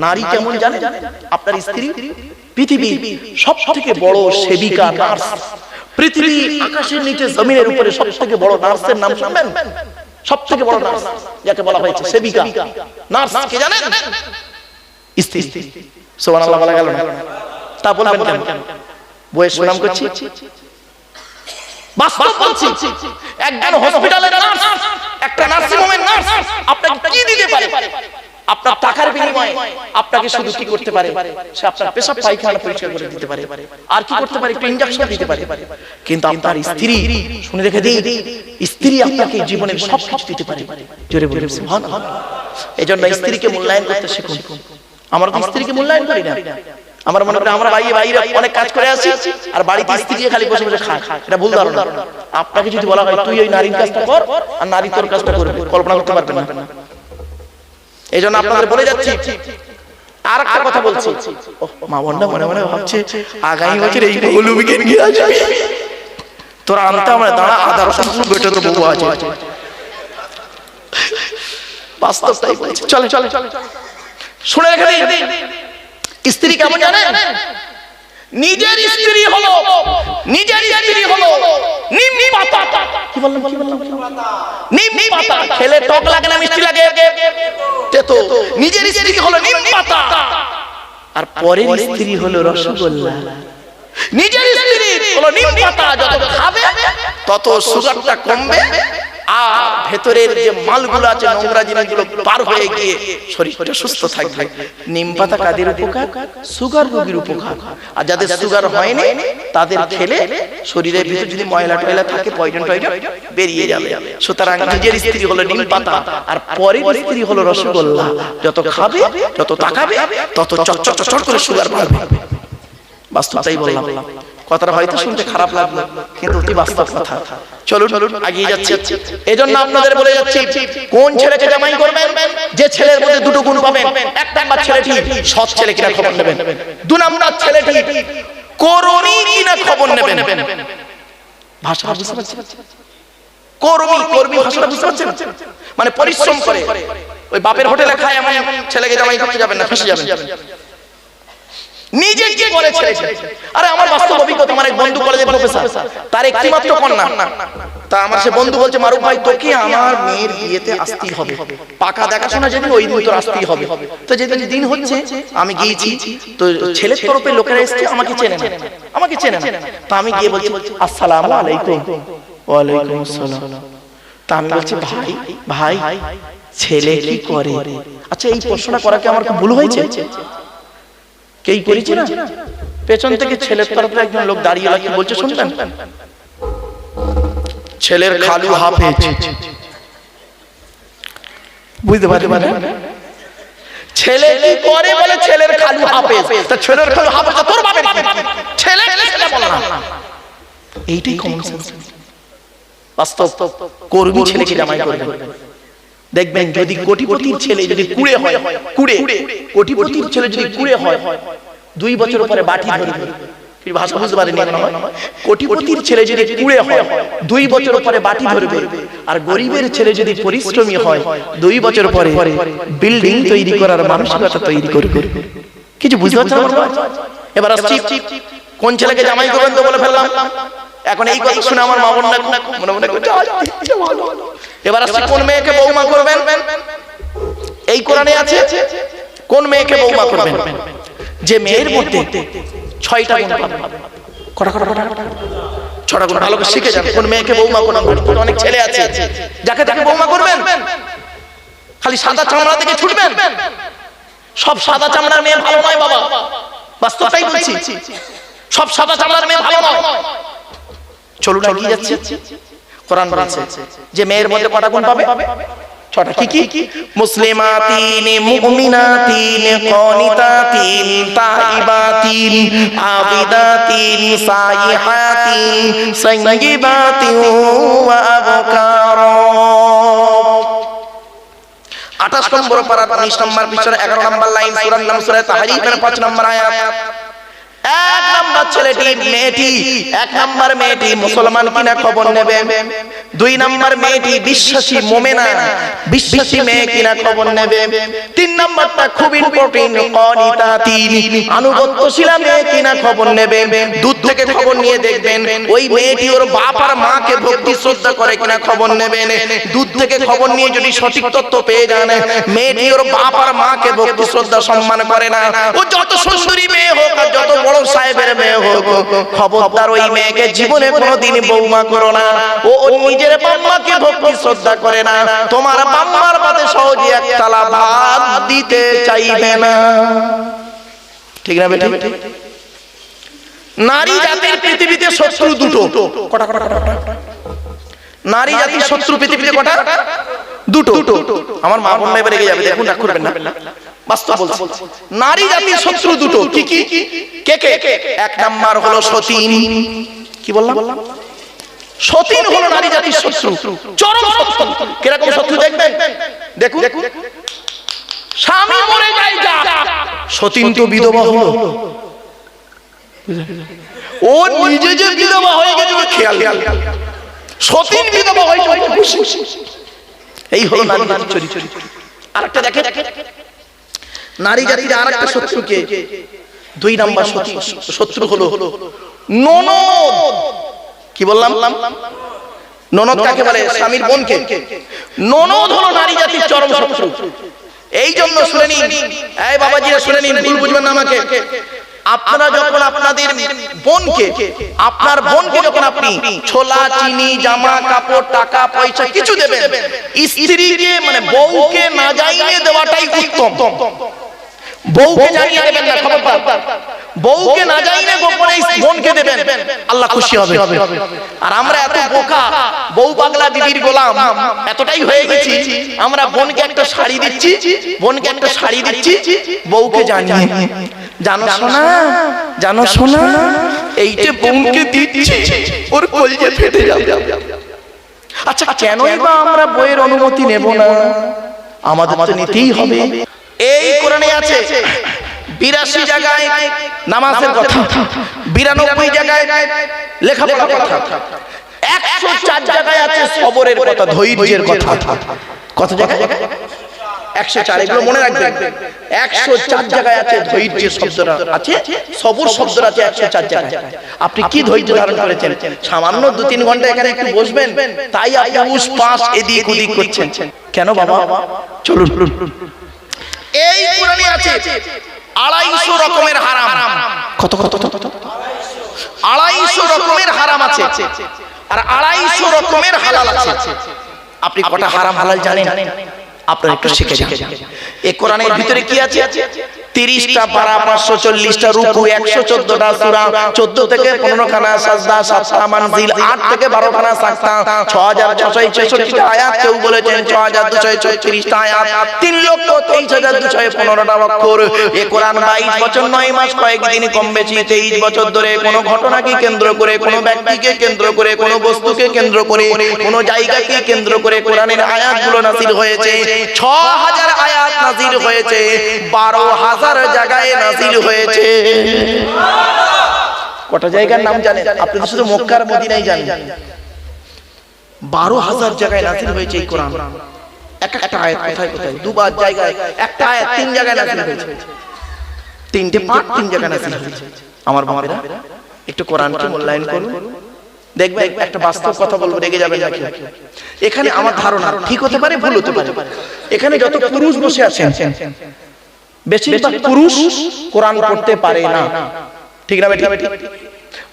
নারী কেমন জানেন? আপনার স্ত্রী পৃথিবীর সবথেকে বড় সেবিকা, নার্স। পৃথিবী আকাশের নিচে জমিনের উপরে সবথেকে বড় নার্সের নাম শুনবেন? সবথেকে বড় নার্স যাকে বলা হয়েছে সেবিকা, নার্স কে জানেন? স্ত্রী। সুবহানাল্লাহ বলা গেল না? তা বলবেন কেন? বইয়ের সুনাম করছি, বাস্তব বলছি। একজন হসপিটালের নার্স, একটা নার্সিং হোমের নার্স আপনাকে কি দিতে পারে? আপনার টাকার বিনিময়ে আপনাকে শুধু কি করতে পারে? সে আপনার পেশাব পায়খানা পরিষ্কার করে দিতে পারে, আর কি করতে পারে? একটু ইনজেকশন দিতে পারে। কিন্তু আপনার স্ত্রী, শুনে রেখে দিই, স্ত্রী আপনাকে জীবনের সব কিছু দিতে পারে। জোরে বলে সুবহানাল্লাহ। এজন্য স্ত্রীকে মূল্যায়ন করতে শিখুন। আমরা তো স্ত্রীকে মূল্যায়ন করি না। আমরা মনে করি আমরা বাইরে অনেক কাজ করে আসি, আর বাড়িতে স্ত্রী খালি বসে বসে খায়। এটা ভুল ধারণা। আপনাকে যদি বলা হয় তুই ওই নারীর কাজটা কর, আর নারী তোর কাজটা করবে, কল্পনা করতে পারবেন না। এই জন্য আপনাদের বলে যাচ্ছি। আর একটা কথা বলছি, মা বোনরা মনে মনে ভাবছে আগামী বছর এই মৌলবীকে নিয়ে আসবে, তোরা আনতে আমরা দাঁড়া, আদার সঙ্গে বেটা তো বউ আছে। বাস্তবটাই বলছি। চলে চলে শুনে রেখে দিন, স্ত্রী কেমন জানেন? নিজের স্ত্রী হলো নিম পাতা। কি বললাম? নিম পাতা খেলে টক লাগে না মিষ্টি লাগে? তেতো। নিজের স্ত্রী হলো নিম পাতা, আর পরের স্ত্রী হলো রসগোল্লা। নিজের স্ত্রী হলো নিম পাতা, যত খাবে তত সুগারটা কমবে, আর ভেতরের যে মালগুলো আছে, নোংরা জিনিসগুলো পার হয়ে গিয়ে শরীরটা সুস্থ থাকবে। নিম পাতা কাদের উপকার? সুগার রোগীর উপকার। আর যাদের সুগার হয়নি তাদের খেলে শরীরের ভিতরে যদি ময়লা টয়লা থাকে, পয়জন বেরিয়ে যাবে। সুতরাং নিজের স্ত্রী হলো নিম পাতা, আর পরের স্ত্রী হলো রসগোল্লা। যত খাবে, যত তাকাবে, তত চট করে সুগার বাড়বে। বাস্তবটাই বললাম। কথাটা হয়তো শুনতে খারাপ লাগলো, কিন্তু অতি বাস্তব কথা। চলুন এগিয়ে যাচ্ছি। এজন্য আপনাদের বলে যাচ্ছি, কোন ছেলেকে জামাই করবেন? যে ছেলের মধ্যে দুটো গুণ পাবেন। এক নাম্বার ছেলেটি সৎ ছেলে কিনা খবর নেবেন, দু নাম্বার ছেলেটি করণী কিনা খবর নেবেন। ভাষা বুঝতে পারছেন? কর্মী ভাষাটা বুঝতে পারছেন? মানে পরিশ্রম করে। ওই বাপের হোটেলে খায় এমন ছেলেকে জামাই করতে যাবেন না, ফেঁসে যাবেন। নিজে কি করেছে? আরে আমার বাস্তব অভিজ্ঞতা, আমার এক বন্ধু কলেজের প্রফেসর, তার একটি মাত্র কন্যা। তা আমার সে বন্ধু বলছে, মারুফ ভাই তোকে আমার মেয়ের বিয়েতে আসতেই হবে, পাকা দেখাশোনা যেদিন ওই দিন তোর আসতেই হবে। তো যেদিন দিন হচ্ছে আমি গিয়েছি, তো ছেলের তরফে লোকেরা এসছে, আমাকে চেনে না। তা আমি গিয়ে বলছি আসসালামু আলাইকুম। ওয়ালাইকুম আসসালাম। তা আমি বলছি ভাই ছেলে কি করে? আচ্ছা, এই প্রশ্নটা করা কি আমার খুব ভুল হয়েছে? কেই করেছি না? পেছন থেকে ছেলের তরফে একজন লোক দাঁড়িয়ে কি বলছে শুনবেন? ছেলের খালু হাফেজ। বুঝতে পারবেন? ছেলে কি করে বলে ছেলের খালু হাফেজ। তা ছেলের খালু হাফেজ তোর বাপের ছেলে বলে না। এইটাই কমন সেন্স। বাস্তব কর্মী ছেলেকে জামাই করবে। দেখবেন যদি কোটিপতির ছেলে যদি কুড়ে হয়, কোটিপতির ছেলে যদি কুড়ে হয়, 2 বছর পরে বাটি ধরবে। কি ভাষা বুঝতে পারেন? কোটিপতির ছেলে যদি কুড়ে হয়, 2 বছর পরে বাটি ধরবে। আর গরিবের ছেলে যদি পরিশ্রমী হয়, 2 বছর পরে বিল্ডিং তৈরি করার মানসিকতা তৈরি করবে। কিছু বুঝতে পারছেন? এবার আসছি কোন ছেলেকে জামাই করবেন তো বলে ফেললাম। এখন এই কথা শুনে আমার মা বোনরা মনে করছে ভালো। এবার আসছে কোন মেয়েকে বৌমা করবেন? এই কোরআনে আছে কোন মেয়েকে বৌমা করবেন? যে মেয়ের মধ্যে 6টা গুণ পাবেন। ছটা গুণ ভালো করে শিখে যান। কোন মেয়েকে বৌমা করবেন? অনেক ছেলে আছে যাকে তাকে বৌমা করবেন, খালি সাদা চামড়া থেকে ছুটবেন। সব সাদা চামড়ার মেয়ে ভালো নয় বাবা, বাস্তবটাই বলছি। সব সাদা চামড়ার মেয়ে ভালো নয়। চলুন এগিয়ে যাচ্ছি। কোরআন বলছে যে মেয়ের মধ্যে কটা গুণ পাবে? 6টা। কি? মুসলিমাতিন, মুমিনাতিন, কানিতাতিন, তাইবাতিন, আবিদাতিন, সাইহাতিন, সাইয়্যিবাতিন ওয়া আবকারা। 28 নম্বর পারা 19 নম্বর পৃষ্ঠার 11 নম্বর লাইন, সূরার নাম সূরা তাহরীমের 5 নম্বর আয়াত। এক নাম্বার ছেলেটি মেয়েটি, এক নাম্বার মেয়েটি মুসলমান কিনা খবর নেবে, দুই নাম্বার মেয়েটি বিশ্বাসী মুমিনা বিশ্বাসী মেয়ে কিনা খবর নেবে, তিন নাম্বারটা খুব ইম্পর্টেন্ট কনিতাতিন আনুগত্যশীলা মেয়ে কিনা খবর নেবে। দূর থেকে খবর নিয়ে দেখবেন ওই মেয়েটি ওর বাপ আর মাকে ভক্তি শ্রদ্ধা করে কিনা খবর নেবেন। দূর থেকে খবর নিয়ে যদি সঠিক তথ্য পেয়ে যান মেয়েটি ওর বাপ আর মাকে ভক্তি শ্রদ্ধা সম্মান করে না, ও যত সুন্দরী মেয়ে হোক আর যত বড় সাহেবের মেয়ে হোক, খবরদার ওই মেয়েকে জীবনে কোনোদিন বৌমা করো না। ও নিজের বাম্মাকে ভক্তি শ্রদ্ধা করে না, তোমার বাম্মার পাতে সহজে এক থালা ভাত দিতে চাইবে না। ঠিক না বেটা? নারী জাতির পৃথিবীতে শত্রু দুটো। কটা কটা কটা? নারী জাতির শত্রু পৃথিবীতে কটা? দুটো। আমার মা বোন এবারে রেগে যাবে, দেখুন রাগ করবেন না, বাস্তব বলছি। নারী জাতির শত্রু দুটো। কি কি? কে কে? এক নাম্বার হলো সতীন। কি বললাম? সতীন হলো নারী জাতির শত্রু, চরম শত্রু। কিরকম শত্রু দেখবেন? দেখুন, স্বামী মরে যায় যা, সতীন তো বিধবা হলো, ও নিজে যে বিধবা হয়ে গেছে খেয়াল, সতীন বিধবা হয়ে খুশি। এই হলো নারী জাতির চরিত্র। আরেকটা দেখে, নারী জাতির আরেকটা শত্রুকে, দুই নাম্বার শত্রু হলো ননদ। কি বললাম? ননদ কাকে বলে? স্বামীর বোনকে। ননদ হলো নারী জাতির চরম শত্রু। এই জন্য শুনে নিন, এই বাবাজিরা শুনে নিন, ভুল বুঝবেন না আমাকে। আপনারা যখন আপনাদের বোনকে, আপনার বোনকে যখন আপনি ছোলা চিনি জামা কাপড় টাকা পয়সা কিছু দেবেন, স্ত্রীকে মানে বউকে না জানিয়ে দেওয়াটাই উত্তম। বউকে জানিয়ে দেবেন না, খবরদার। বউকে না জানিয়ে গোপনে বোনকে দেবেন, আল্লাহ খুশি হবে। আর আমরা এত বোকা, বউ পাগলা বিবির গোলাম এতটাই হয়ে গেছি, আমরা বোনকে একটা শাড়ি দিচ্ছি, বোনকে একটা শাড়ি দিচ্ছি, বউকে জানিয়ে, জানো শোনা, জানো শোনা, এইটা বোনকে দিচ্ছি, ওর কলিজা ফেটে যাবে। আচ্ছা, কেনই বা আমরা বইয়ের অনুমতি নেব না? আমাদের তো নিতেই হবে। এই কোরআনে আছে 82 জায়গায় নামাজের কথা, 92 জায়গায় লেখাপড়ার কথা, 104 জায়গায় আছে সবরের কথা, ধৈর্যের কথা। কত জায়গায়? 104। এগুলো মনে রাখবেন, 104 জায়গায় আছে ধৈর্য শব্দটা আছে, সবর শব্দটা আছে 104 জায়গায়। আপনি কি ধৈর্য ধারণ করেছেন? সামান্য 2-3 ঘন্টা এখানে একটু বসবেন, তাই আপনি উস পাস এদিক ওদিক করছেন কেন বাবা? চলুন, এই কোরআনে আছে 250 রকমের হারাম। কত কত? 250 রকমের হারাম আছে, আর 250 রকমের হালাল আছে। আপনি কটা হারাম হালাল জানেন? আপনারা একটু শিখে যান। এই কোরআনের ভিতরে কি আছে? 30টা পারা, 540টা রুকু, 114টা সূরা, 14 থেকে 15 খানা সাজদা, 7টা মানজিল, 8 থেকে 12 খানা সাজদা, 6666টা আয়াত, কেউ বলেছেন 6236টা আয়াত, 3,23,215টা অক্ষর। এই কোরআন 22 বছর 9 মাস কয়েকদিন কম বেশি 23 বছর ধরে কোন ঘটনাকে কেন্দ্র করে, কোন ব্যক্তিকে কেন্দ্র করে, কোন বস্তুকে কেন্দ্র করে, কোন জায়গাকে কেন্দ্র করে কোরআনের আয়াতগুলো নাযিল হয়েছে। 6000 আয়াত নাযিল হয়েছে, 12,000 জায়গায় নাযিল হয়েছে। কত জায়গার নাম জানেন? আপনি তো শুধু মক্কা আর মদিনাই জানেন। 12,000 জায়গায় নাযিল হয়েছে এই কোরআন। একটা আয়াত কোথায় কোথায়? দুবার জায়গায়, একটা আয়াত 3 জায়গায় নাযিল হয়েছে। 3টে পার্ট 3 জায়গায় নাযিল হয়েছে। আমার বাবারা একটু কোরআনকে মূল্যায়ন করুন, দেখবেন একটা বাস্তব কথা বলবো, রেগে যাবেন নাকি? এখানে আমার ধারণা ঠিক হতে পারে, ভুল হতে পারে। এখানে যত পুরুষ বসে আছেন, বেশিরভাগ পুরুষ কোরআন পড়তে পারে না, ঠিক না বেটি?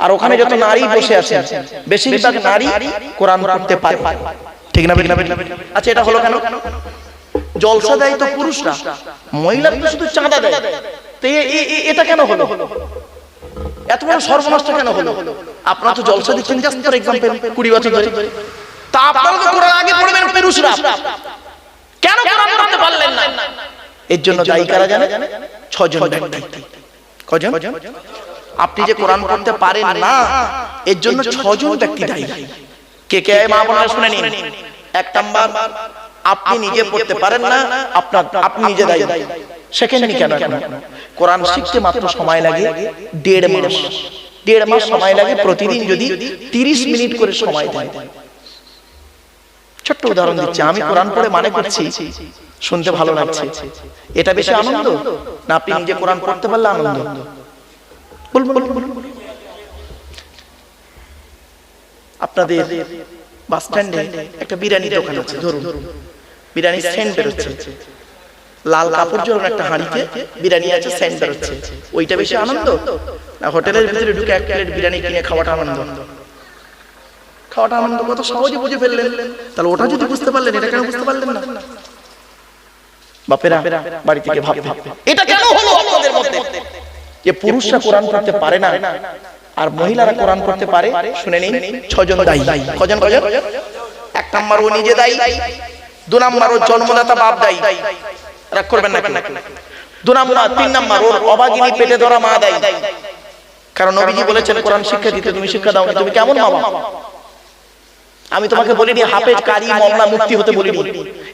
আর ওখানে যত নারী বসে আছেন, বেশিরভাগ নারী কোরআন পড়তে পারে, ঠিক না বেটি? আচ্ছা, এটা হলো কেন? জলসা দেয় তো পুরুষরা, মহিলারা তো শুধু চাঁদা দেয়। তো এটা কেন হলো? এত বড় সর্বনাশটা কেন হলো? আপনারা তো জলসা দিচ্ছেন, জাস্ট ফর এক্সাম্পল 20 বছর ধরে, তা আপনারা তো কোরআন আগে পড়বেন পুরুষরা, কেন কোরআন পড়তে পারলেন না? এর জন্য দায়ী কারা জানেন? 6 জন ব্যক্তি। কজন? আপনি যে কোরআন পড়তে পারেন না, এর জন্য 6 জন ব্যক্তি দায়ী। কে কে? মা বোনেরা শুনে নিন। 1 নাম্বার, আপনি নিজে পড়তে পারেন না, আপনি নিজে দায়ী। সেকেন্ড কেন? কোরআন শিখতে মাত্র সময় লাগে 1.5 মাস। 1.5 মাস সময় লাগে প্রতিদিন যদি 30 মিনিট করে সময় দেয়। ছোট্ট উদাহরণ দিচ্ছি, আমি কোরআন পড়ে মানে করছি, শুনতে ভালো লাগছে, এটা বেশি আনন্দ না আপনি নিজে কোরআন পড়তে পারলে আনন্দ? আপনাদের বাস স্ট্যান্ডে একটা বিরিয়ানি দোকান আছে, ধরুন বিরিয়ানি সেন্ট বেরোচ্ছে, লাল কাপড় জড়ানো একটা হাঁড়িতে বিরিয়ানি আছে, সেন্ট বেরোচ্ছে, ওইটা বেশি আনন্দ না হোটেলের ভিতরে ঢুকে 1 প্লেট বিরিয়ানি কিনে খাওয়াটা আনন্দ? খাওয়াটা আনন্দ কত সহজে বুঝে ফেললেন, তাহলে ওটা যদি বুঝতে পারলেন এটা কেন বুঝতে পারলেন না? বাপেরা বাড়ি থেকে ভাববে এটা কেন হলো আপনাদের মধ্যে যে পুরুষরা কোরআন পড়তে পারে না আর মহিলারা কোরআন পড়তে পারে? শুনে নিন, 6 জন দায়ী। কজন? 1 নাম্বার ও নিজে দায়ী, 2 নাম্বার ও জন্মদাতা বাপ দায়ী, রাগ করবেন না, 2 নাম্বার, 3 নাম্বার ওর অভাগিনী পেটে ধরা মা দায়ী। কারণ নবীজি বলেছেন কোরআন শিক্ষা দিতে, তুমি শিক্ষা দাও না, তুমি কেমন মা বাবা? আমি তোমাকে বলিনি হাফেজ, কারি, মওলানা, মুফতি হতে বলিনি।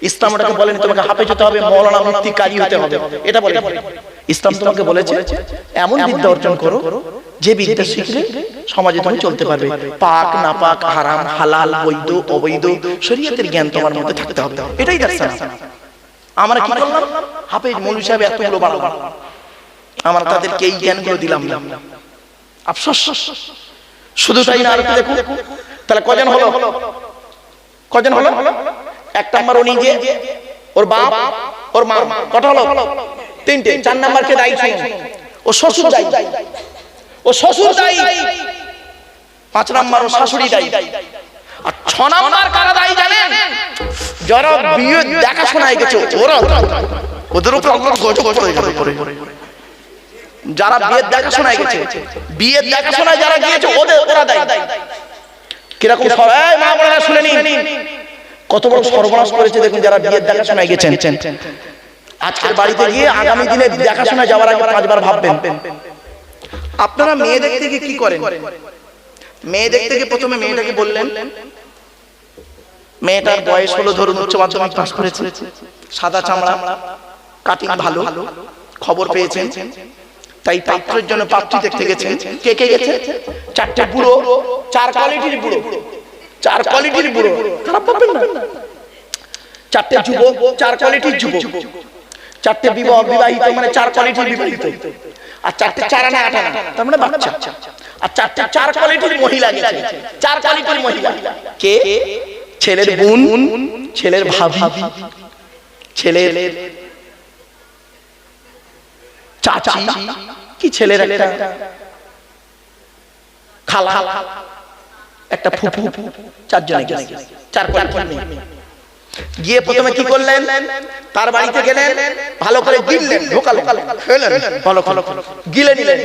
ইসলাম ওটাকে বলেনি তোমাকে হাফেজ হতে হবে, মওলানা, মুফতি, কারি হতে হবে, এটা বলে। ইসলাম তোমাকে বলেছে এমন বিদ্যা অর্জন করো যে বিদ্যা শিখলে সমাজে তুমি চলতে পারবে। পাক না পাক, হারাম হালাল, বৈধ অবৈধ শরীয়তের জ্ঞান তোমার মধ্যে থাকতে হবে, এটাই দর্শন। আমরা কি করলাম? হাফেজ মৌলভী সাহেব এতগুলো বাড়ালাম, আমরা তাদেরকে এই জ্ঞানগুলো দিলাম না। আফসোস। শুধু তাই না, আর দেখো তাহলে কজন হলো? 1 নাম্বার ও নিজে, ওর বাপ, ওর মা, কত হলো? 3টে। 4 নাম্বার কে দায়ী? ও শ্বশুর দায়ী, ও শ্বশুর দায়ী। 5 নাম্বার ও শাশুড়ি দায়ী। আর 6 নাম্বার কারা দায়ী জানেন? যারা বিয়ে দেখাশোনায় গেছে, ওরা, ওদের উপর আল্লাহর গজব হয়ে যাবে পরে। যারা বিয়ের দেখাশোনায় গেছে, বিয়ের দেখাশোনায় যারা গিয়েছে ওরা দায়ী। কিরকম সবাই মা বোনেরা শুনে নিন, কত বড় সর্বনাশ করেছে দেখুন যারা বিয়ের দেখাশোনায় গেছেন। আজকের বাড়িতে গিয়ে আগামী দিনে দেখাশোনায় যাওয়ার আগে 5 বার ভাববেন। আপনারা মেয়ে দেখতে গিয়ে কি করেন? মেয়ে দেখতে গিয়ে প্রথমে মেয়েটাকে বললেন, মেয়েটার বয়স হলো ধরুন উচ্চ মাধ্যমিক পাস করেছে, সাদা চামড়া, কাটিং ভালো, খবর পেয়েছেন, তাই পাত্রের জন্য পাত্রী দেখতে গেছেন। কে কে গেছে? 4টে বুড়ো, 4 কোয়ালিটির বুড়ো, 4 কোয়ালিটির বুড়ো, খারাপ পাবেন না। 4টে যুবক, 4 কোয়ালিটির যুবক, 4টে বিবাহিত মানে 4 কোয়ালিটির বিবাহিত, আর 4টে 4 আনা 8 আনা তার মানে বাচ্চা, আর 4টে 4 কোয়ালিটির মহিলা গেছে। 4 কোয়ালিটির মহিলা কে? ছেলের বোন, ছেলের ভাবি, ছেলের চাচি, কি ছেলের একটা খালা, একটা ফুফু, 4 জন গেছে। 4 কোয়ালিটির মেয়ে গিয়ে প্রথমে কি করলেন? তার বাড়িতে গেলেন, ভালো করে গিললেন, ঢোকালেন, ভালো গিলে নিলেন।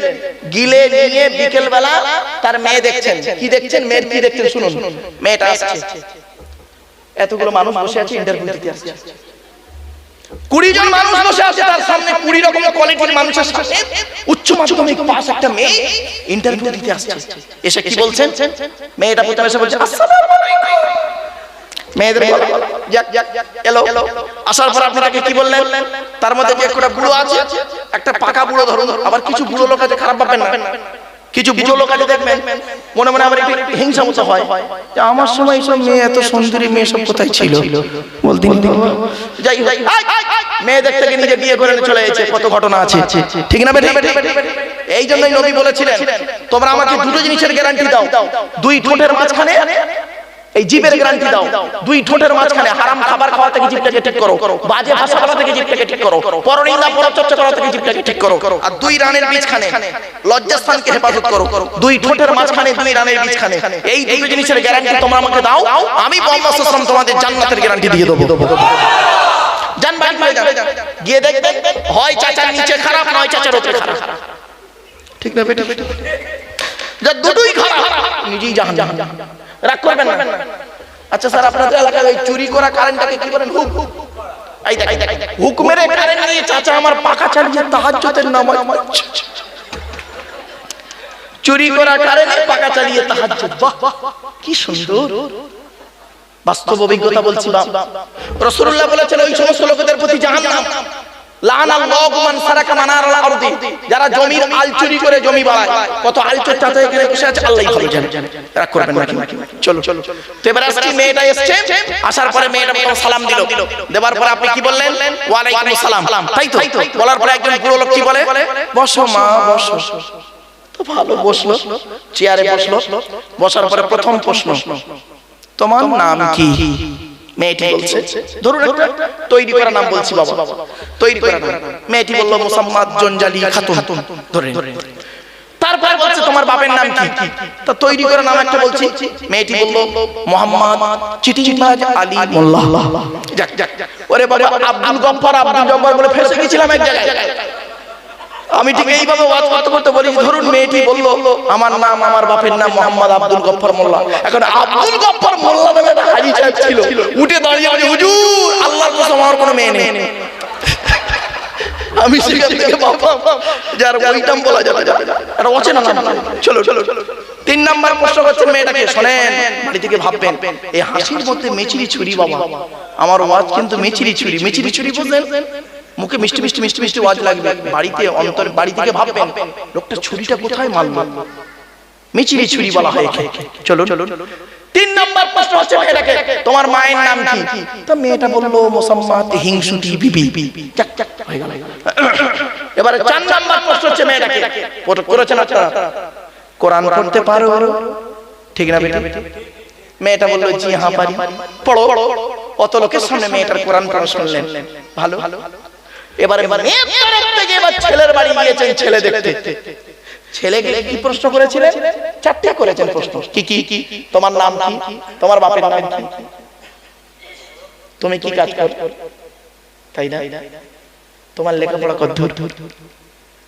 গিলে নিয়ে বিকেল বেলা তার মেয়ে দেখছেন। কি দেখছেন? মেয়ের কি দেখছেন শুনুন। মেয়েটা আসছে, এতগুলো মানুষ বসে আছে, ইন্টারভিউ দিতে আসছে, 20 জন মানুষ বসে আছে তার সামনে, 20 রকম কোয়ালিটির মানুষের সামনে উচ্চ মাধ্যমিক পাস একটা মেয়ে ইন্টারভিউ দিতে আসছে। এসে কি বলছেন? মেয়েটা প্রথমে এসে বলছে আসসালামু আলাইকুম। মেয়েদের এলো, আসার পর আপনাকে কি বললেন? তার মধ্যে যে একটা বুড়ো আছে, একটা পাকা বুড়ো ধরুন, আবার কিছু বুড়ো লোক আছে, খারাপ ভাববেন না, কিছু বুড়ো লোক আছে দেখবেন মনে মনে আবার একটু হিংসা মতো হয় যে আমার সময় সব মেয়ে, এত সুন্দরী মেয়ে সব কোথায় ছিল? বলতেন যাই হোক, মেয়ে দেখতে গিয়ে নিজে বিয়ে করে চলে গেছে, কত ঘটনা আছে, ঠিক না? এই জন্যই নবী বলেছিলেন তোমরা আমাকে 2টো জিনিসের গ্যারান্টি দাও, 2 ঠোঁটের মাঝখানে এই জিভের গ্যারান্টি দাও, 2 ঠোঁটের মাঝখানে হারাম খাবার খাওয়া থেকে জিভটাকে ঠিক করো, বাজে ভাষা বলা থেকে জিভটাকে ঠিক করো, পরনিন্দা পরচর্চা করা থেকে জিভটাকে ঠিক করো, আর 2 রানের মাঝখানে লজ্জাস্থানকে হেফাজত করো। 2 ঠোঁটের মাঝখানে 2 রানের মাঝখানে এই 2 জিনিসের গ্যারান্টি তোমরা আমাকে দাও, আমি মুহাম্মদ সাল্লাল্লাহু আলাইহি ওয়াসাল্লাম তোমাদের জান্নাতের গ্যারান্টি দিয়ে দেব। জান ভাই গিয়ে দেখবেন হয় চাচার নিচে খারাপ, নয় চাচার উপরে খারাপ, ঠিক না বেটা? যা দুটোই খারাপ, নিজেই জাহান্নাম। রাগ করবেন না। আচ্ছা স্যার, আপনাদের এলাকায় ওই চুরি করা কারেন্টটাকে কি বলেন? হুক। এই দেখ, হুক মেরে কারেন্ট নিয়ে চাচা আমার পাকা চালিয়ে তাহাজ্জুদের নামাজ পড়ছে। চুরি করা কারেন্টে পাকা চালিয়ে তাহাজ্জুদ, বাহ কি সুন্দর বাস্তব অভিজ্ঞতা বলছি। রাসূলুল্লাহ বলেছেন ওই সমস্ত লোকদের প্রতি জাহান্নাম লানাল্লাহু মান সারাকা মানারাল আরদি, যারা জমির আল চুরি করে জমি বাড়ায়। কত আলচোর চাচা এখানে বসে আছে, আল্লাহই ভালো জানে। রাগ করবেন নাকি? চলো তো এবার আসছি, মেয়েটা এসেছে, আসার পরে মেয়েটা প্রথম সালাম দিল, দেওয়ার পরে আপনি কি বললেন? ওয়া আলাইকুম সালাম, তাই তো? বলার পরে একজন বুড়ো লোক কি বলে? বসো মা বসো। তো ভালো বসলো, চেয়ারে বসলো। বসার পরে প্রথম প্রশ্ন, তোমার নাম কি? মেয়েটি বলছে, ধরুন একটা তৈরি করা নাম বলছি বাবা, তৈরি করা নাম। মেয়েটি বলল মোসাম্মদ জঞ্জালি খাতুন, ধরে। তারপরে বলছে তোমার বাপের নাম কি? তা তৈরি করা নাম একটা বলছি। মেয়েটি বলল মোহাম্মদ চিটিংবাজ আলী মোল্লা। যাক যাক, ওরে বাবা আব্দুল গফফার, আব্দুল জব্বার বলে ফেসে গেছিলাম এক জায়গায়। আমি ঠিক এইভাবে ওয়াজ করতে করতে বলি, ধরুন মেয়েটি বলল আমার নাম, আমার বাপের নাম মোহাম্মদ আব্দুল গফফার মোল্লা। এখন আব্দুল গফফার মোল্লা নামে একটা হাজী সাহেব ছিল, উঠে দাঁড়িয়ে বলে হুজুর আল্লাহর কসম আমার কোনো মেয়ে নেই। আমি সেখান থেকে বাবা যার ওইটাম বলা যাবে এটা অচেনা নাম। চলো চলো, 3 নাম্বার প্রশ্ন করছে মেয়েটাকে, শোনেন বাড়ি থেকে ভাববেন এই হাসির মধ্যে মেচিরি ছুরি বাবা, আমার ওয়াজ কিন্তু মেচিরি ছুরি। মেচিরি ছুরি বুঝলেন? মুখে মিষ্টি মিষ্টি মিষ্টি মিষ্টি ওয়াজ লাগবে, বাড়িতে অন্তরে বাড়ি থেকে ভাববেন লোকটা ছুরিটা কোথায় মারলো, মিচিরি ছুরি বলা হয়। চলো চলো, 3 নাম্বার প্রশ্ন হচ্ছে মেয়েটাকে, তোমার মায়ের নাম কি? তো মেয়েটা বললো মোসাম্মদ হিংসুটি বিবি। চাক চাক হয়ে গেল। এবারে 4 নাম্বার প্রশ্ন হচ্ছে মেয়েটাকে, করেছেন আপনারা কোরআন পড়তে পারো? ঠিক না বেটা? মেয়েটা বললো জি হ্যাঁ পারি। পড়ো। অত লোকের সামনে মেয়েটার কোরআন পড়া শুনলেন, ভালো। এবারে এবার ছেলের বাড়ি গিয়েছেন ছেলে দেখতে। ছেলে গেলে কি প্রশ্ন করেছিলেন? 4টা করেছেন প্রশ্ন। কি কি? তোমার নাম কি? তোমার বাপের নাম কি? তুমি কি কাজ করো? তাই না? তোমার লেখাপড়া কতদূর?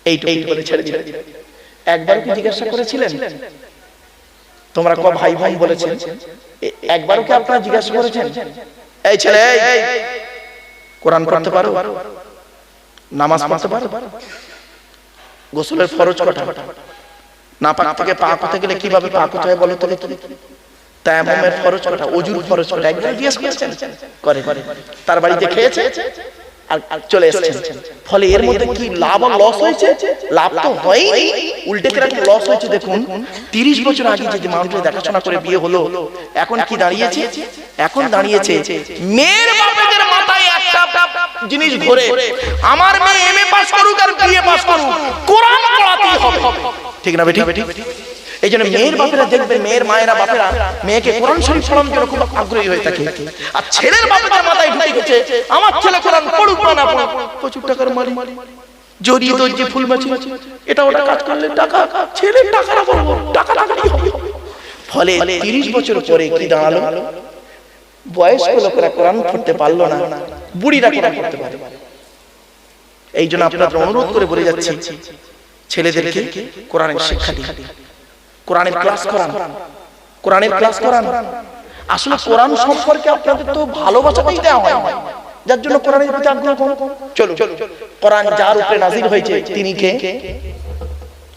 এইটুকু বলে ছেড়ে দিলেন। একবার কি জিজ্ঞাসা করেছিলেন তোমরা ক ভাই বোন বলেছেন? একবারও কি আপনারা জিজ্ঞাসা করেছেন এই ছেলে কোরআন পড়তে পারো? নামাজ পড়তে পারো? গোসলের ফরজ কটা? নাপাক থেকে পাক হতে গেলে কিভাবে পাক হতে হয় বলো তো? তায়াম্মুমের ফরজ কটা? ওযুর ফরজ কটা? একবার জিজ্ঞাসা করেছেন? করে। তার বাড়িতে খেয়েছে আর চলে এসেছেন। ফলে এর মধ্যে কি লাভ আর লস হয়েছে? লাভ তো হয়নি, উল্টে কিরকম লস হয়েছে দেখুন। 30 বছর আগে যে মানুষের দেখাশোনা করে বিয়ে হলো, এখন কি দাঁড়িয়েছে? এখন দাঁড়িয়েছে মেয়ের বাপেদের মাথায় একটা জিনিস ঘোরে, আমার মেয়ে এমএ পাস করুক আর বিএ পাস করুক, কোরআন পড়াতেই হবে। ঠিক না বেটি? এই জন্য মেয়ের বাপেরা দেখবেন, মেয়ের মায়েরা বাপেরা মেয়েকে কোরআন শরীফ পড়ানোর জন্য খুব আগ্রহী হয়ে থাকে। আর ছেলের বাপেদের মাথায় ঢুকে গেছে আমার ছেলে কোরআন পড়ুক না পড়ুক, প্রচুর টাকার মালিক, জড়িয়ে দর্জি ফুল মাছি, এটা ওটা কাজ করলে টাকা, ছেলে টাকা না বলবো টাকা টাকাই হবে। ফলে 30 বছর পরে কি দাঁড়ালো? বয়স্ক লোকেরা কোরআন পড়তে পারলো না, বুড়িরা কোরআন পড়তে পারে। এই জন্য আপনাদের অনুরোধ করে বলে যাচ্ছি ছেলেদেরকে কোরআনের শিক্ষা দিন, কোরআনের ক্লাস করান, কোরআনের ক্লাস করান। আসলে কোরআন সম্পর্কে আপনাদের তো ভালোবাসাটাই দেওয়া হয়, যার জন্য কোরআনের প্রতি আগ্রহ কম। চলো, কোরআন যার উপরে নাযিল হয়েছে তিনি কে?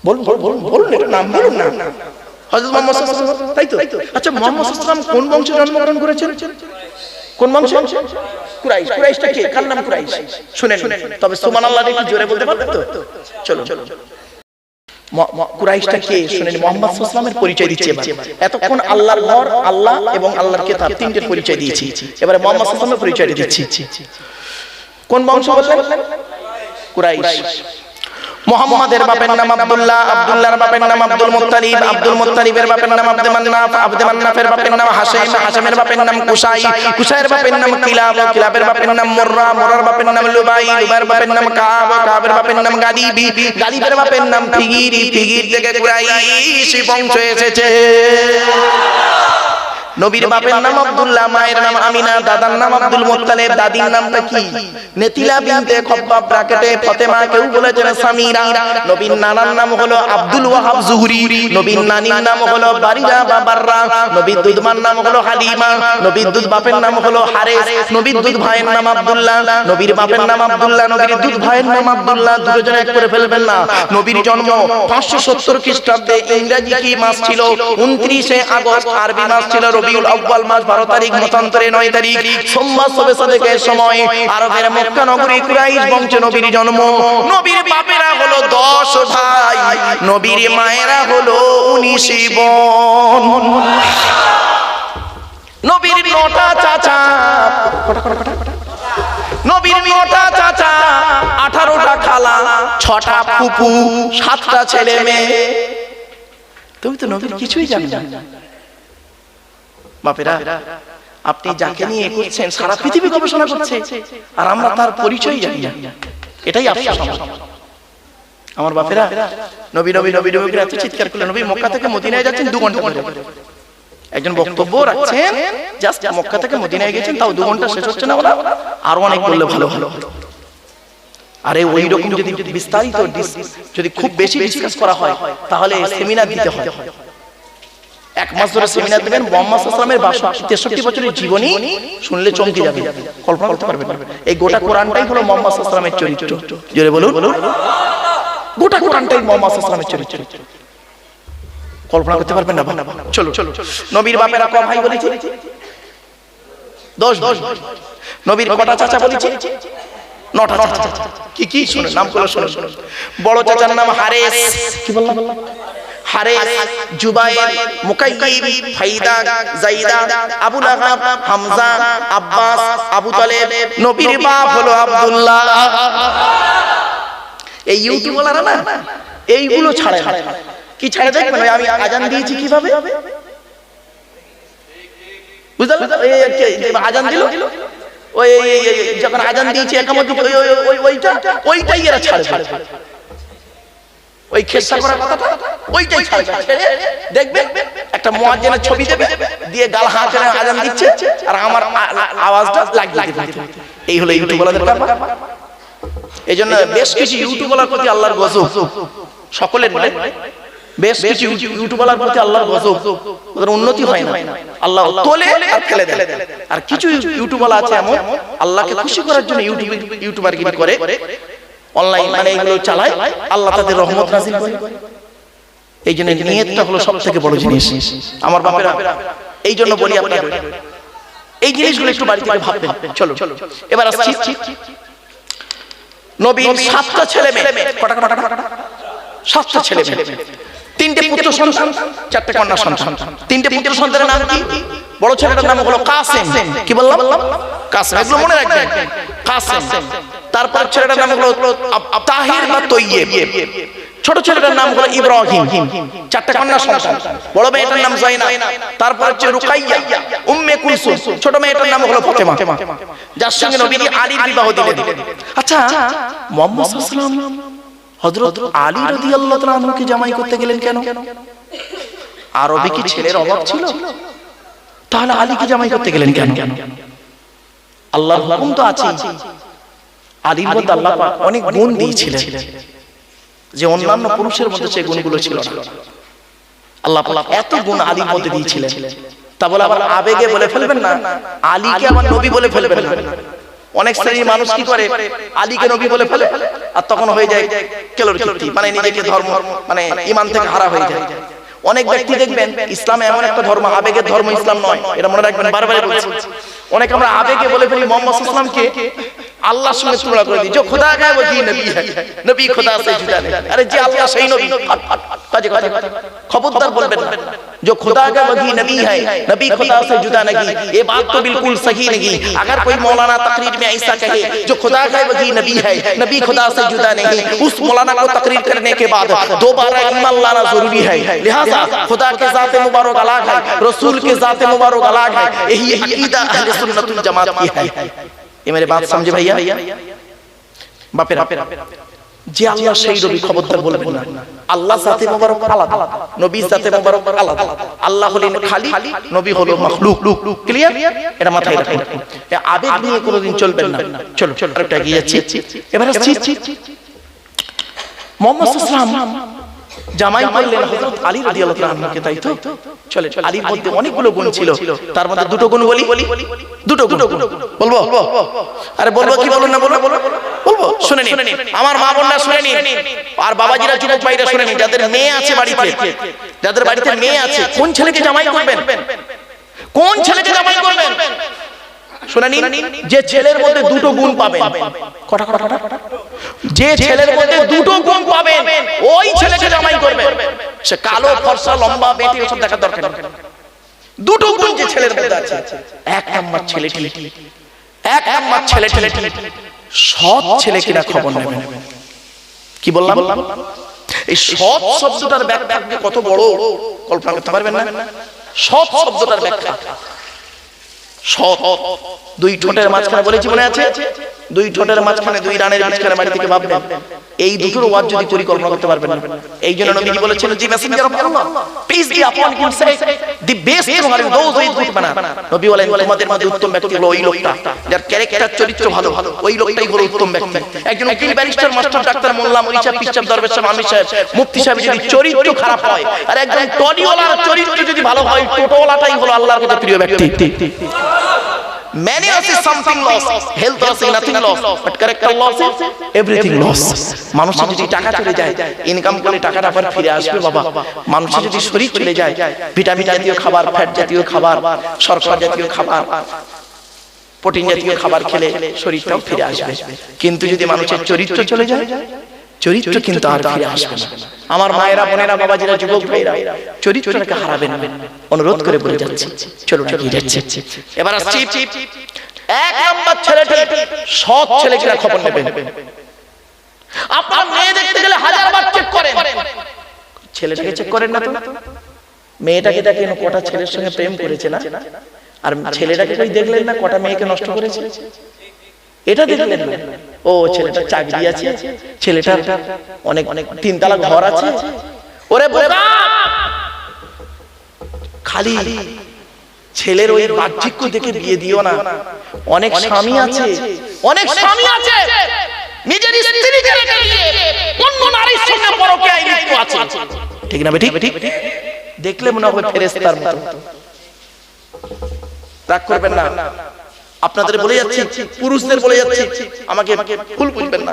বলুন এটা নাম বলুন না। হযরত মুহাম্মদ সাল্লাল্লাহু আলাইহি ওয়াসাল্লাম, তাই তো? আচ্ছা মুহাম্মদ সাল্লাল্লাহু আলাইহি ওয়াসাল্লাম কোন বংশে জন্মগ্রহণ করেছেন? কোন বংশ? কুরাইশ। কুরাইশটা কে? কার নাম কুরাইশ? শুনেন, তবে সুবহানাল্লাহ একটু জোরে বলতে পারবেন তো? চলো। কুরাইশটা কে শুনেন, মুহাম্মদ সাল্লাল্লাহু আলাইহি ওয়াসাল্লামের পরিচয় দিচ্ছি। এতক্ষণ আল্লাহর ঘর, আল্লাহ এবং আল্লাহর কিতাব, তিনটের পরিচয় দিয়েছি। এবারে মুহাম্মদ সাল্লাল্লাহু আলাইহি ওয়াসাল্লামের পরিচয় দিচ্ছি। কোন বংশ বললেন? কুরাইশ। মুহাম্মাদের বাপের নাম আব্দুল্লাহ, আব্দুল্লাহর বাপের নাম আব্দুল মুত্তালিব, আব্দুল মুত্তালিবের বাপের নাম আব্দে মান্নাফ, আব্দে মান্নাফের বাপের নাম হাশিম, হাশিমের বাপের নাম কুসাই, কুসাইয়ের বাপের নাম কিলাব, কিলাবের বাপের নাম মুররা, মুররার বাপের নাম লুবাই, লুবাইয়ের বাপের নাম কাব, কাবের বাপের নাম গালিবি, গালিবের বাপের নাম ফিগিরি, ফিগির থেকে কুরাইশ বংশ এসেছে। নবীর বাপের নাম আব্দুল্লাহ, মায়ের নাম আমিনা, দাদার নাম আব্দুল মুত্তালিব, দাদির নামটা কি? নেতিলা বিনতে খব্বাব, ব্র্যাকেটে ফাতেমা, কেউ বলেছেন সামিরা। নবীর নানার নাম হলো আব্দুল ওয়াহাব জুহরি, নবীর নানির নাম হলো বারিরা বা বাররা, নবীর দুধমার নাম হলো হালিমা, নবীর দুধ বাপের নাম হলো হারেস, নবীর দুধ ভাইয়ের নাম আব্দুল্লাহ, নবীর বাপের নাম আব্দুল্লাহ, নবীর দুধ ভাইয়ের নাম আব্দুল্লাহ। দুজন এক করে ফেলবেন না। নবীর জন্ম 570 খ্রিস্টাব্দে। ইংরেজি কি মাস ছিল? 29 আগস্ট। আরবি মাস ছিল রবিউল আউয়াল মাস 12 তারিখ, মতান্তরে 9 তারিখ, সোমবার শবে সাদেকের সময় আরবের মক্কা নগরী কুরাইশ বংশে নবীর জন্ম। নবীর বাপেরা হলো 10 ভাই, নবীর মায়েরা হলো 19 বোন। নবীর 9টা চাচা, নবীর 9টা চাচা, 18টা খালা, 6টা ফুফু, 7টা ছেলে মেয়ে। তুমি তো নবীর কিছুই জানো না। বাপেরা, আপনি যাকে নিয়ে করছেন সারা পৃথিবী গবেষণা করছে, আর আমরা তার পরিচয় জানি না। এটাই আফসোস আমার বাপেরা। নবী নবী নবী নবী করে এত চিৎকার করলেন। নবী মক্কা থেকে মদিনায় যাচ্ছেন 2 ঘন্টা করে। একজন বক্তব্য রাখছেন, জাস্ট মক্কা থেকে মদিনায় গেছেন, তাও 2 ঘন্টা শেষ হচ্ছে না। আরো অনেক বললে ভালো ভালো। আরে ওই রকম যদি বিস্তারিত যদি খুব বেশি ডিসকাস করা হয়, তাহলে সেমিনার দিতে হয়। 1 মাস ধরে সেমিনার দিবেন। মুহাম্মদ সাল্লাল্লাহু আলাইহি ওয়াসাল্লামের 63 বছরের জীবনী শুনলে চমকে যাবে, কল্পনা করতে পারবেন না। এই গোটা কোরআনটাই হলো মুহাম্মদ সাল্লাল্লাহু আলাইহি ওয়াসাল্লামের চরিত্র। জোরে বলুন, গোটা কোরআনটাই মুহাম্মদ সাল্লাল্লাহু আলাইহি ওয়াসাল্লামের চরিত্র। কল্পনা করতে পারবেন না। চলো চলো, নবীর বাপেরা ক ভাই বলেছি? 10 ভাই। নবীর কটা চাচা বলেছি? 9টা চাচা। কি কি শুনুন, নামগুলো শুনুন। বড় চাচার নাম হারেস। কি বললাম? হারেস, জুবাইর, মুকাইয়িব, ফাইদা, যায়দা, আবু লাহাব, হামজা, আব্বাস, আবু তালেব। নবীর বাপ হলো আব্দুল্লাহ। এই ইউটিউবাররা না এইগুলো ছাড়ে না। কি ছাড়ে দেখবেন? আমি আজান দিয়েছি কিভাবে, বুঝলেন? আজান দিল, ওই যখন আজান দিয়েছি একামত ওইটাই এরা ছাড়ে। ওই খেসা করার কথাটা ওইটাই ছাড়ে। দেখবেন একটা মুয়াজ্জিনের ছবি দেবে, দিয়ে গাল হাতে আজান দিচ্ছে, আর আমার আওয়াজটা লাগিয়ে দিবে। এই হলো ইউটিউবারদের ব্যাপার। এইজন্য বেশ কিছু ইউটিউবারের প্রতি আল্লাহর গজব, সকলের নয়, বেশ কিছু ইউটিউবারের প্রতি আল্লাহর গজব। ওদের উন্নতি হয় না, আল্লাহ তোলে আর ফেলে দেয়। আর কিছু ইউটিউবার আছে এমন, আল্লাহকে খুশি করার জন্য ইউটিউবারগিরি করে, অনলাইন মানে এগুলো চালায়, আল্লাহ তাদের রহমত নাযিল করে। এই জন্য নিয়তটা হলো সবথেকে বড় জিনিস আমার বাপেরা। এই জন্য বলি আপনাদের এই জিনিসগুলো একটু বাড়ি থেকে ভাববেন। চলো এবার আসছি নবীর 7টা ছেলে মেয়ে। কটা? 7টা ছেলে মেয়ে, 3টে পুত্র সন্তান, 4টে কন্যা সন্তান। 3টে পুত্র সন্তানের নাম কি? বড় ছেলেটার নাম হলো কাসেম। কি বললাম? কাসেম। এগুলো মনে রাখবেন, কাসেম। তারপর ছেলেটার নাম হলো তাহির বা তৈয়ব। ছোট ছেলেটার নাম হলো ইব্রাহিম। 4টে কন্যা সন্তান। বড় মেয়েটার নাম যায়না, তারপর হচ্ছে রুকাইয়া, উম্মে কুলসুম। ছোট মেয়েটার নাম হলো ফাতেমা, যার সঙ্গে নবী আলীর বিবাহ দিলেন। আচ্ছা, মুহাম্মদ সাল্লাল্লাহু আলাইহি ওয়াসাল্লাম হযরত আলী রাদিয়াল্লাহু তাআলা আনহুকে জামাই করতে গেলেন কেন? আরবে কি ছেলের অভাব ছিল? তাহলে আলীকে জামাই করতে গেলেন কেন? আল্লাহর হুকুম তো আছে। আলীর মধ্যে আল্লাহ পাক অনেক গুণ দিয়েছিলেন, যে অন্যান্য পুরুষের মধ্যে সেই গুণগুলো ছিল না। আল্লাহ পাক এত গুণ আলীর মধ্যে দিয়েছিলেন। তা বলে আবার আবেগে বলে ফেলবেন না, আলীকে আবার নবী বলে ফেলবেন না। অনেক শ্রেণীর মানুষ কি করে, আলীকে নবী বলে ফেলে, আর তখন হয়ে যায় কেলোর কীর্তি, মানে নিজেকে ধর্ম মানে ঈমান থেকে হারা হয়ে যায়। অনেক ব্যক্তি দেখবেন, ইসলামে এমন একটা ধর্ম, আবেগের ধর্ম ইসলাম নয়, এটা মনে রাখবেন, বারবার বলছি। অনেক আমরা আবেগে বলে ফেলি মুহাম্মদ সাল্লাল্লাহু আলাইহি ওয়াসাল্লামকে আল্লাহর সঙ্গে তুলনা করে দিই, যে খোদা কা ওহি নবী হ্যায়, নবী খোদা সে জুদা নেই। আরে যে আল্লাহ সেই নবী, কাজে কাজে খবরদার বলবেন না जो खुदा का वही नबी है, नबी खुदा से जुदा नहीं। ये बात तो बिल्कुल सही नहीं। अगर कोई मौलाना तकरीर में ऐसा कहे जो खुदा का वही नबी है, नबी खुदा से जुदा नहीं, उस मौलाना को तकरीर करने के बाद दोबारा ईमान लाना जरूरी है। लिहाजा खुदा के ज़ात मुबारक अलग है, रसूल के ज़ात मुबारक अलग है। यही अकीदा अहले सुन्नत वल जमात की है। ये मेरी बात समझे भैया? बापेरा যে আল্লাহ সেই নবী, খবরদার বলবেন না আল্লাহ জাতে মুবারক আলাদা, নবী জাতে মুবারক আলাদা। আল্লাহ হলেন খালি, নবী হলো মাখলুক। ক্লিয়ার? এটা মাথায় রাখুন। এই আবেগ নিয়ে কোনোদিন চলবেন না। চলো আরেকটা এগিয়ে যাচ্ছি। এবার আসছি মুহাম্মদ সাল্লাল্লাহু আলাইহি ওয়াসাল্লাম জামাই করলেন হযরত আলী রাদিয়াল্লাহু তাআলা আনহুকে, তাই তো? চলে, আলীর মধ্যে অনেকগুলো গুণ ছিল, তার মধ্যে দুটো গুণ বলি। দুটো গুণ বলবো? আরে বলবো কি বলুন না? বলবো, শুনে নিন আমার মা বোনরা, শুনে নিন, আর বাবাজিরা, যুবক ভাইরা শুনে নিন, যাদের মেয়ে আছে বাড়িতে, যাদের বাড়িতে মেয়ে আছে, কোন ছেলেকে জামাই করবেন? কোন ছেলেকে জামাই করবেন? শুনে নিন, যে ছেলের মধ্যে দুটো গুণ পাবেন। কটা কটা কটা? যে ছেলের মধ্যে দুটো গুণ পাবেন ওই ছেলেকে জামাই করবেন। সে কালো, ফর্সা, লম্বা, বেটি ওসব দেখার দরকার নেই। দুটো গুণ যে ছেলের মধ্যে আছে, এক নাম্বার ছেলেটি, এক নাম্বার ছেলেটি সৎ ছেলে কিনা খবর নেবেন। কি বললাম? এই সৎ শব্দটার ব্যাখ্যা আপনি কত বড় কল্পনা করতে পারবেন না? সৎ শব্দটার ব্যাখ্যা, সৎ দুই ঠোঁটের মাঝখানে বলেছি মনে আছে, দুই ঠোঁটের মাঝখানে দুই রানের মাঝখানে বাড়ি থেকে ভাববেন, এই দুটোর ওয়াজ যদি পরিকল্পনা করতে পারবেন না। এই জন্য নবীজি বলেছিলেন, the messenger of Allah peace be upon him said the best are those with good manner. নবী বলেন, তোমাদের মধ্যে উত্তম ব্যক্তি হলো ওই লোকটা যার ক্যারেক্টার, চরিত্র ভালো, ওই লোকটাই হলো উত্তম ব্যক্তি। একজন উকিল, ব্যারিস্টার, মাস্টার, ডাক্তার, মোল্লা, মৌলভী সাহেব, পীর সাহেব, দরবেশ সাহেব, আমির সাহেব, মুফতি সাহেব যদি চরিত্র খারাপ হয়, আর একজন টডিওয়ালার চরিত্র যদি ভালো হয়, টোটোওয়ালাটাই হলো আল্লাহর কাছে প্রিয় ব্যক্তি। Many of us something lost, health loss is nothing lost, but character loss is everything lost. মানুষ যদি টাকা চলে যায়, ইনকাম করে টাকাটা আবার ফিরে আসবে বাবা। মানুষ যদি শরীর চলে যায়, ভিটামিন জাতীয় খাবার, ফ্যাট জাতীয় খাবার, শর্করা জাতীয় খাবার, প্রোটিন জাতীয় খাবার খেলে শরীরটাও ফিরে আসবে। কিন্তু যদি মানুষের চরিত্র চলে যায়, চরিত্র কিন্তু আর ফিরে আসবে না। আমার মায়েরা, বোনেরা, বাবাজিরা, যুবক ভাইরা, চরিত্রটাকে হারাবেন না, অনুরোধ করে বলে যাচ্ছি। চলুন এগিয়ে যাচ্ছি। এবার আসছি এক নাম্বার ছেলেটি সৎ ছেলে কিনা খবর নেবেন। আপনার মেয়ে দেখতে গেলে হাজারবার চেক করেন, ছেলেটাকে চেক করেন না তো? মেয়েটাকে দেখেন কটা ছেলের সঙ্গে প্রেম করেছে না, আর ছেলেটাকে কই দেখলেন না কটা মেয়েকে নষ্ট করেছে? এটা দেখলেন না? ও ছেলেটার চাকরি আছে, ছেলেটার অনেক অনেক তিনতলা ঘর আছে। ওরে বোকা, খালি ছেলের ওই বাহ্যিক দেখে বিয়ে দিও না। অনেক স্বামী আছে, অনেক স্বামী আছে নিজের স্ত্রীকে রেখে দিয়ে অন্য নারীর সঙ্গে পরকীয়ায় লিপ্ত আছে। ঠিক না বেঠিক? দেখলে মনে হবে ফেরেশতার মতো। রাগ করবেন না, আপনাদের বলে যাচ্ছি, পুরুষদের বলে যাচ্ছি, আমাকে ভুল বুঝবেন না।